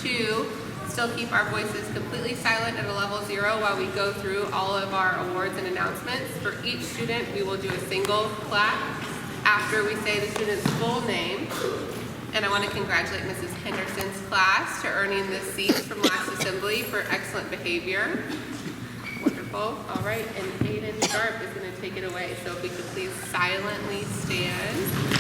2, still keep our voices completely silent at a level 0 while we go through all of our awards and announcements. For each student, we will do a single clap after we say the student's full name. And I want to congratulate Mrs. Henderson's class to earning the seats from last assembly for excellent behavior. Wonderful. All right, and Aiden Sharp is going to take it away. So if we could please silently stand.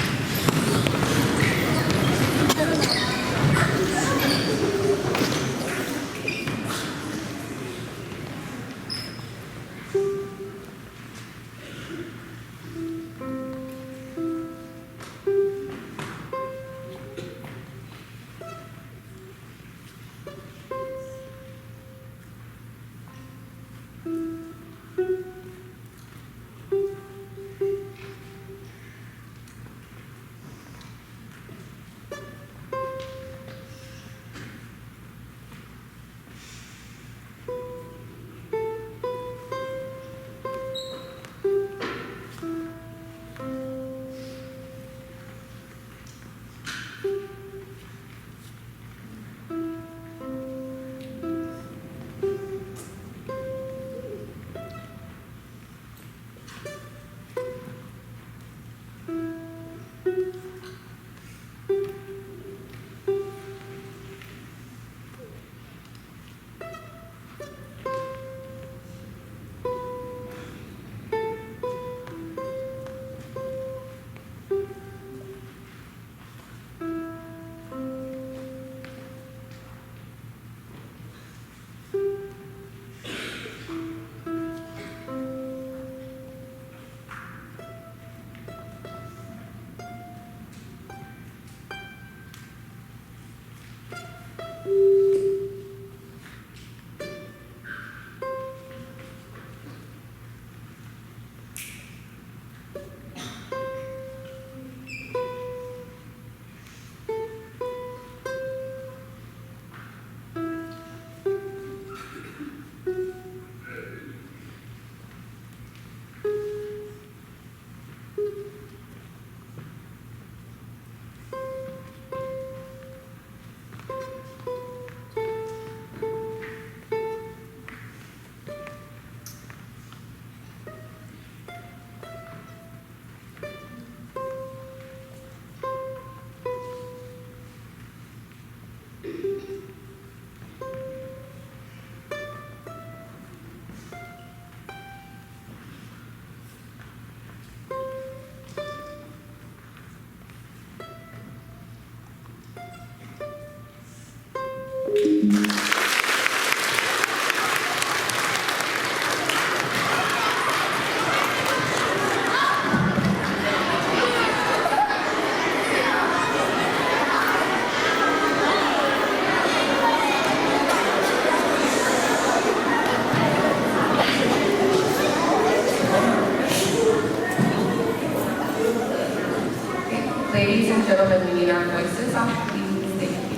Ladies and gentlemen, we need our voices off, please. Thank you.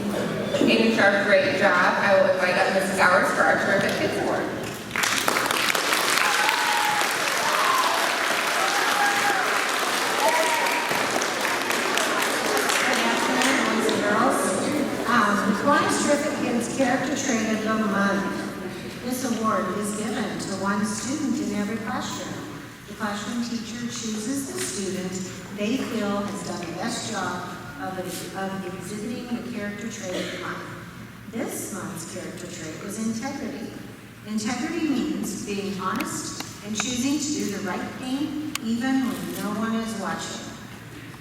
Aiden Sharp, great job. I will invite up Mrs. Hours for our terrific kids award. Good afternoon, boys and girls. Kiwanis Terrific Kids Character Trait of the Month. This award is given to one student in every classroom. The classroom teacher chooses the student they feel has done the best job of exhibiting the character trait of the month. This month's character trait was integrity. Integrity means being honest and choosing to do the right thing even when no one is watching.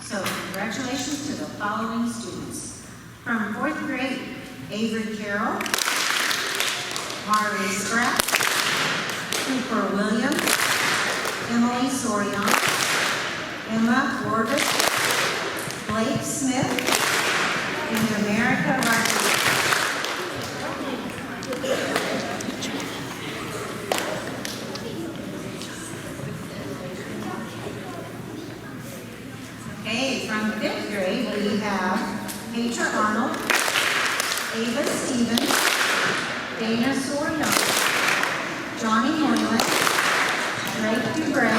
So congratulations to the following students. From 4th grade, Avery Carroll, Mari Spratt, Cooper Williams, Emily Soriano, Emma Orvis, Blake Smith, and America Rodriguez. Okay, from 5th grade, we have Petra Arnold, Ava Stevens, Dana Soriano, Johnny Moylan, Drake Dubray,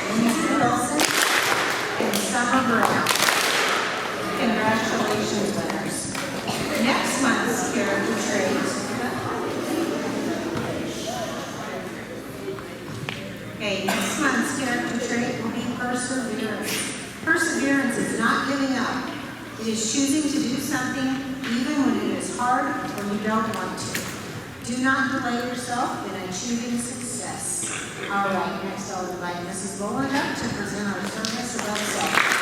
Lindsay Wilson, and Summer Brown. Congratulations, winners. Next month's giving up. It is choosing to do something even when it is hard or you don't want to. Do not delay yourself in achieving success. All right, next I'll invite Mrs. Boland up to present our service about self.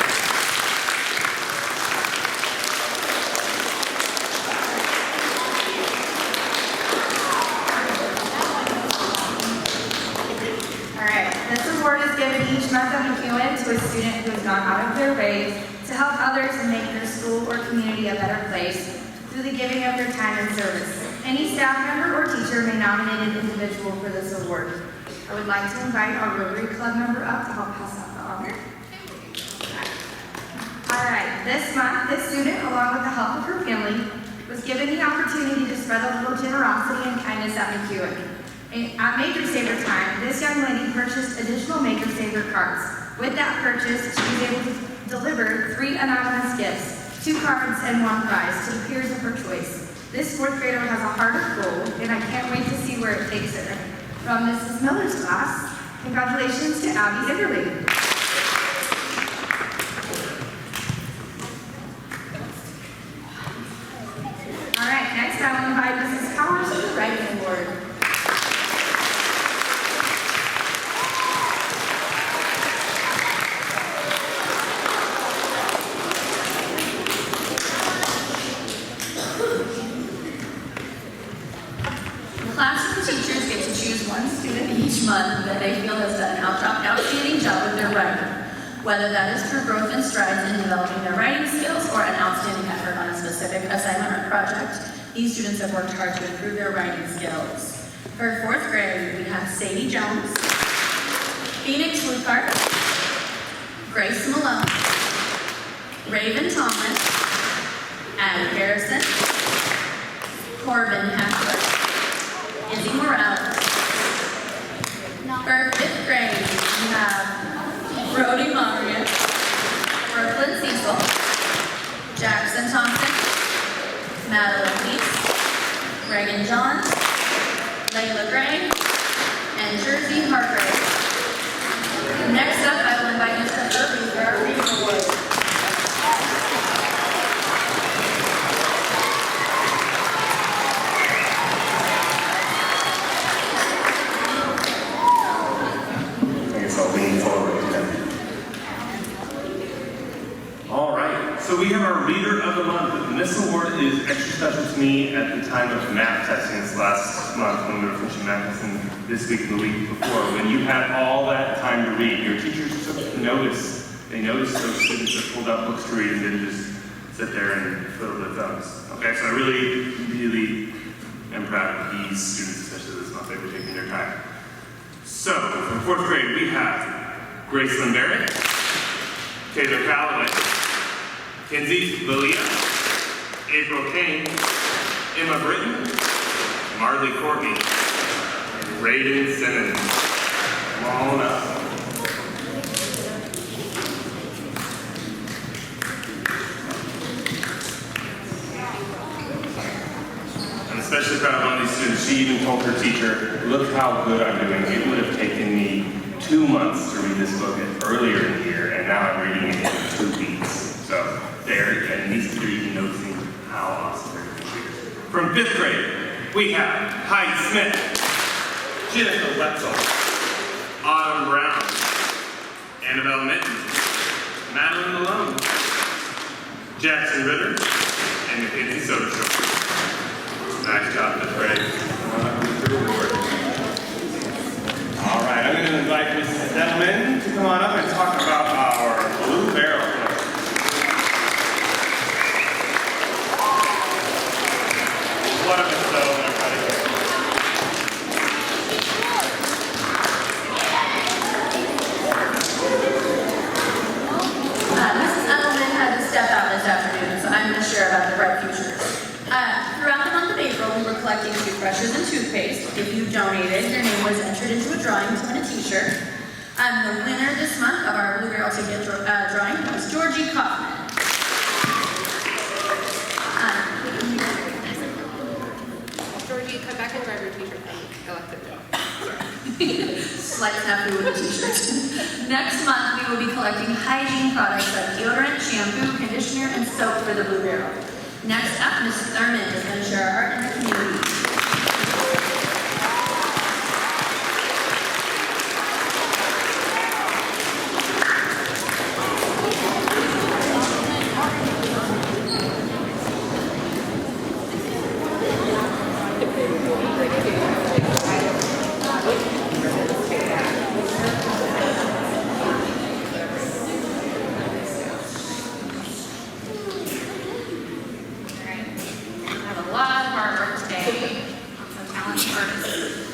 This award is given each month at McEowen to a student who has gone out of their way to help others and make their school or community a better place through the giving of their time and service. Any staff member or teacher may nominate an individual for this award. I would like to invite our Rotary Club member up to help pass out the honor. All right, this month, this student, along with the help of her family, was given the opportunity to spread a little generosity and kindness at McEowen. At Maker Saver time, this young lady purchased additional Maker Saver cards. With that purchase, she was able to deliver 3 anonymous gifts, 2 cards and 1 prize to the peers of her choice. This 4th grader has a heart of gold, and I can't wait to see where it takes her. From Mrs. Miller's class, congratulations to Abby Ederle. All right, next I will invite Mrs. Powers to the writing award. Classroom teachers get to choose one student each month that they feel has done an outstanding job with their writing, whether that is through growth and strides in developing their writing skills or an outstanding effort on a specific assignment or project. These students have worked hard to improve their writing skills. For 4th grade, we have Sadie Jones, Phoenix Lucart, Grace Malone, Raven Thomas, Addie Harrison, Corbin Heffler, Izzy Morales. For 5th grade, we have Brody Monrian, Brooklyn Cecil, Jackson Thompson, Madeline Peace, Reagan Johns, Layla Gray, and Jersey Hargrave. Next up, I will invite Mr. Irving for our reading award. All right, so we have our Reader of the Month, and this award is extra special to me at the time of math testing this last month when we were finishing math testing this week and the week before. When you had all that time to read, your teachers took notice. They noticed those students that pulled out books to read and didn't just sit there and twiddle their thumbs. Okay, so I really, really am proud of these students, especially this month. They were taking their time. So, from 4th grade, we have Gracelyn Barrett, Taylor Calloway, Kinsey Lilia, April Kane, Emma Britton, Marley Courtney, and Raiden Simmons. Come on up. I'm especially proud of one of these students. She even told her teacher, look how good I'm doing. It would have taken me 2 months to read this book earlier in the year, and now I'm reading it in 2 weeks. So there, and these two are even noticing how awesome they're doing. From 5th grade, we have Heidi Smith, Jennifer Wetzel, Autumn Brown, Annabelle Minton, Madeline Malone, Jackson Ritter, and Mackenzie Soderstrom. Nice job, 5th grade. All right, I'm going to invite Mrs. Edelman to come on up and talk about our Blue Barrel collection. What up, Mrs. Edelman, everybody? Mrs. Edelman had to step out this afternoon, so I'm going to share about the bright futures. Throughout the month of April, we were collecting toothbrushes and toothpaste. If you donated, your name was entered into a drawing to win a t-shirt. The winner this month of our Blue Barrel Ticket drawing was Georgie Kaufman. Georgie, come back and grab your t-shirt from elected. Slight snafu with a t-shirt. Next month, we will be collecting hygiene products like deodorant, shampoo, conditioner, and soap for the Blue Barrel. Next up, Mrs. Thurman is going to share our art in the community.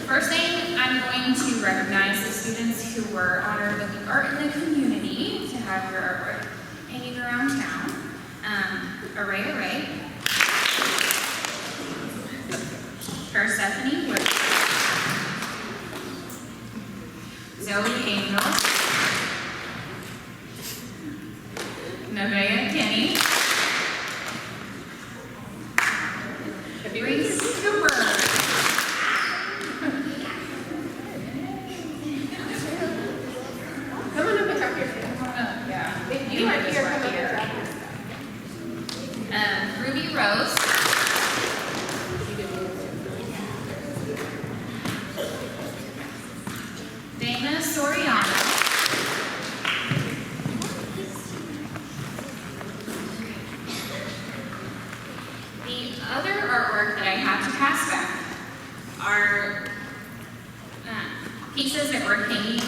First thing, I'm going to recognize the students who were honored with the art in the community to have your artwork hanging around town. Array. Persephone Wood. Zoe Angel. Nevaeh Kenny. Reese Cooper. Come on up and talk here. Yeah. If you are here, come up and talk. Ruby Rose. Dana Soriano. The other artwork that I have to pass back are pieces that were hanging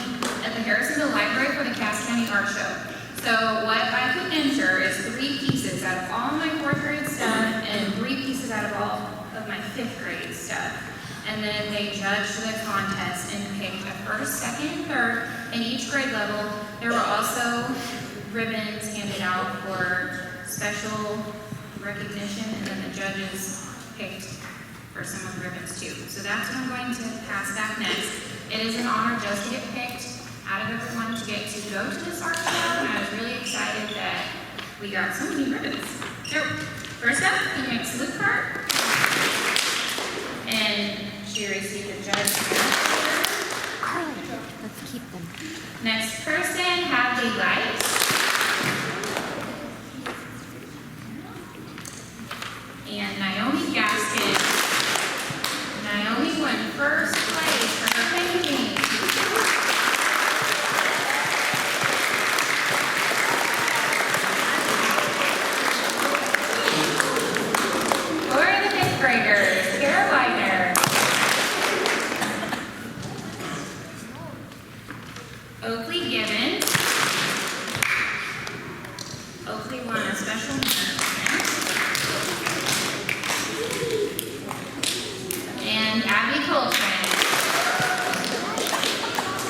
at the Harrisonville Library for the Cass County Art Show. So what I could enter is 3 pieces out of all my 4th grade stuff and 3 pieces out of all of my 5th grade stuff. And then they judged the contest and picked a 1st, 2nd, 3rd in each grade level. There were also ribbons handed out for special recognition, and then the judges picked for some of the ribbons too. So that's what I'm going to pass back next. It is an honor just to get picked out of everyone to get to go to this art show, and I was really excited that we got so many ribbons. So, first up, he makes Luke Hart, and she received a judge. Let's keep them. Next person, Hadley Light. And Naomi Gaskin. Naomi won 1st place for her painting. For the 5th graders, Kara Weidner. Oakley Gibbons. Oakley won a special honor. And Abby Coltrane.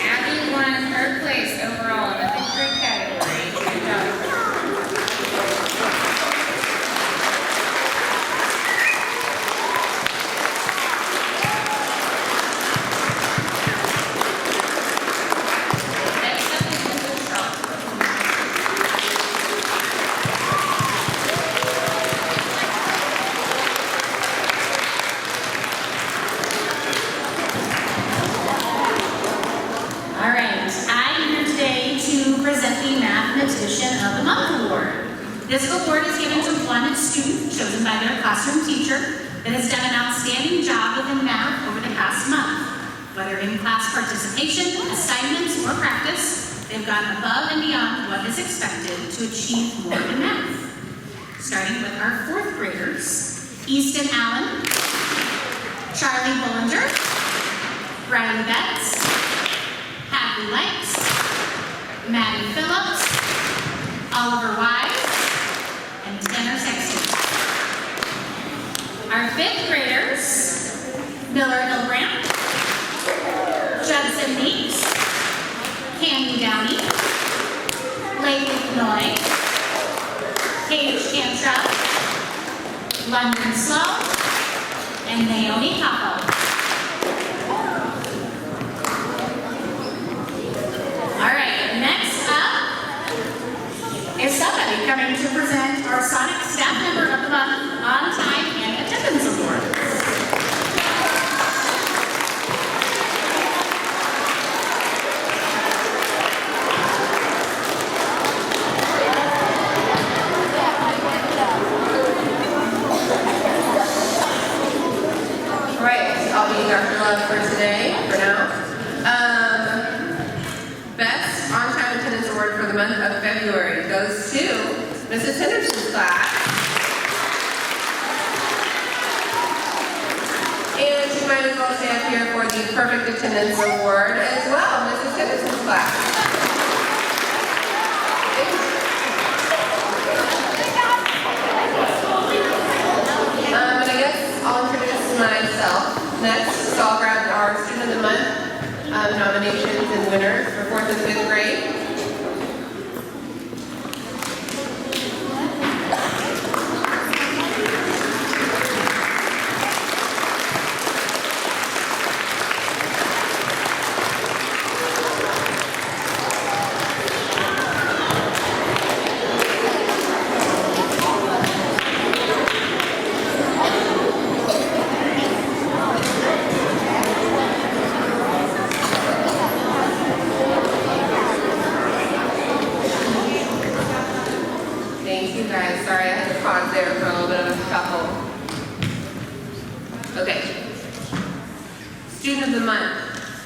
Abby won 3rd place overall in the 5th grade category. Good job. Next up is Mrs. Shaw. All right, I'm here today to present the Mathematician of the Month Award. This award is given to one student chosen by their classroom teacher that has done an outstanding job within math over the past month. Whether in class participation, assignments, or practice, they've gone above and beyond what is expected to achieve more in math. Starting with our 4th graders, Easton Allen, Charlie Bollinger, Riley Betts, Hadley Lights, Maddie Phillips, Oliver Wise, and Tanner Sexton. Our 5th graders, Miller Hilbrand, Judson Meeks, Candy Downey, Layton Noy, Paige Cantrell, London Sloan, and Naomi Coppo. All right, next up is somebody coming to present our Sonic Staff Member of the Month on time and attendance award. Dr. Love for today, for now. Best on-time attendance award for the month of February goes to Mrs. Henderson's class. And she might as well stand here for the perfect attendance award as well, Mrs. Henderson's class. And I guess I'll introduce myself next. So I'll grab our Student of the Month nominations and winners for 4th and 5th grade. Thank you guys. Sorry I had to pause there for a little bit of a shuffle. Okay. Student of the Month.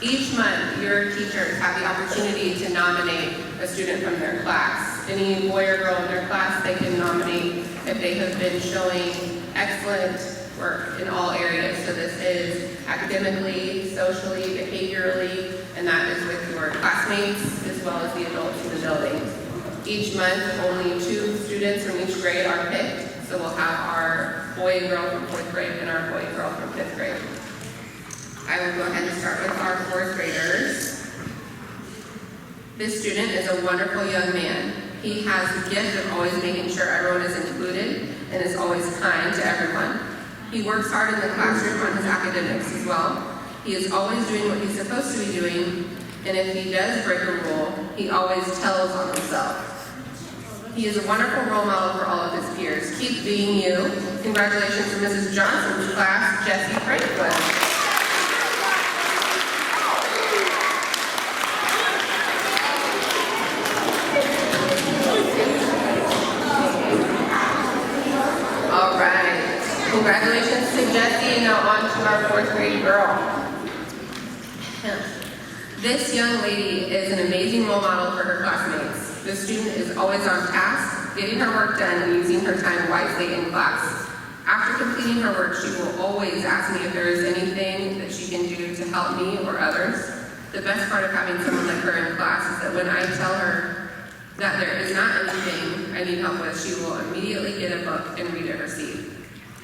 Each month, your teachers have the opportunity to nominate a student from their class. Any boy or girl in their class they can nominate if they have been showing excellent work in all areas. So this is academically, socially, behaviorally, and that is with your classmates as well as the adults in the building. Each month, only 2 students from each grade are picked. So we'll have our boy and girl from 4th grade and our boy and girl from 5th grade. I will go ahead and start with our 4th graders. This student is a wonderful young man. He has the gift of always making sure everyone is included and is always kind to everyone. He works hard in the classroom on his academics as well. He is always doing what he's supposed to be doing, and if he does break a rule, he always tells on himself. He is a wonderful role model for all of his peers. Keep being you. Congratulations to Mrs. Johnson's class, Jessie Franklin. All right. Congratulations to Jessie. Now on to our 4th grade girl. This young lady is an amazing role model for her classmates. The student is always on task, getting her work done and using her time wisely in class. After completing her work, she will always ask me if there is anything that she can do to help me or others. The best part of having someone like her in class is that when I tell her that there is not anything I need help with, she will immediately get a book and read it herself.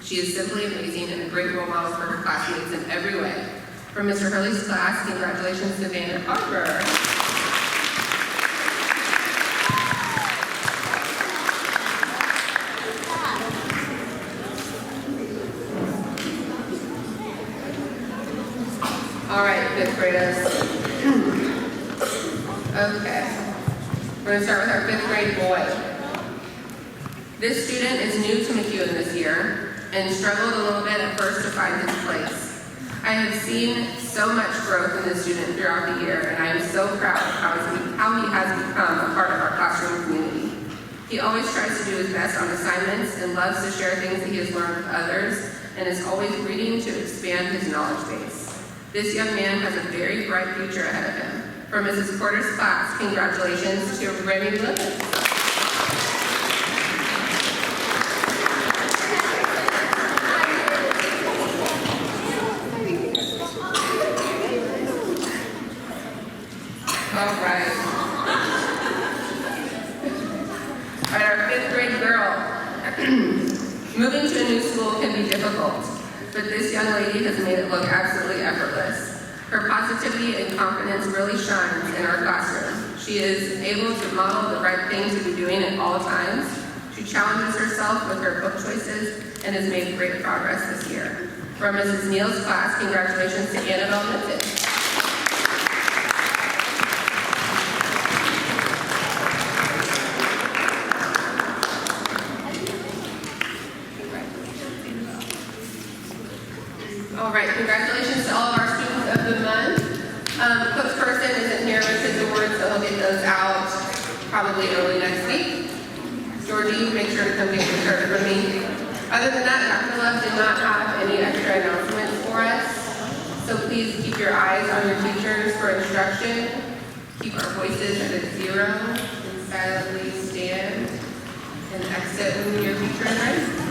She is simply amazing and a great role model for her classmates in every way. From Mr. Hurley's class, congratulations to Vanna Harper. All right, 5th graders. Okay. We're going to start with our 5th grade boy. This student is new to McEowen this year and struggled a little bit at first to find his place. I have seen so much growth in this student throughout the year, and I am so proud of how he has become a part of our classroom community. He always tries to do his best on assignments and loves to share things that he has learned with others, and is always reading to expand his knowledge base. This young man has a very bright future ahead of him. For Mrs. Porter's class, congratulations to Remy Lewis. All right, our 5th grade girl. Moving to a new school can be difficult, but this young lady has made it look absolutely effortless. Her positivity and confidence really shines in our classroom. She is able to model the right thing to be doing at all times. She challenges herself with her book choices and has made great progress this year. From Mrs. Neal's class, congratulations to Annabelle Minton. All right, congratulations to all of our students of the month. Coach Person isn't here with his awards, so he'll get those out probably early next week. Georgie, make sure to come get your shirt for me. Other than that, Dr. Love did not have any extra announcements for us. So your eyes on your teachers for instruction. Keep our voices at a 0 and silently stand and exit when your teacher is ready.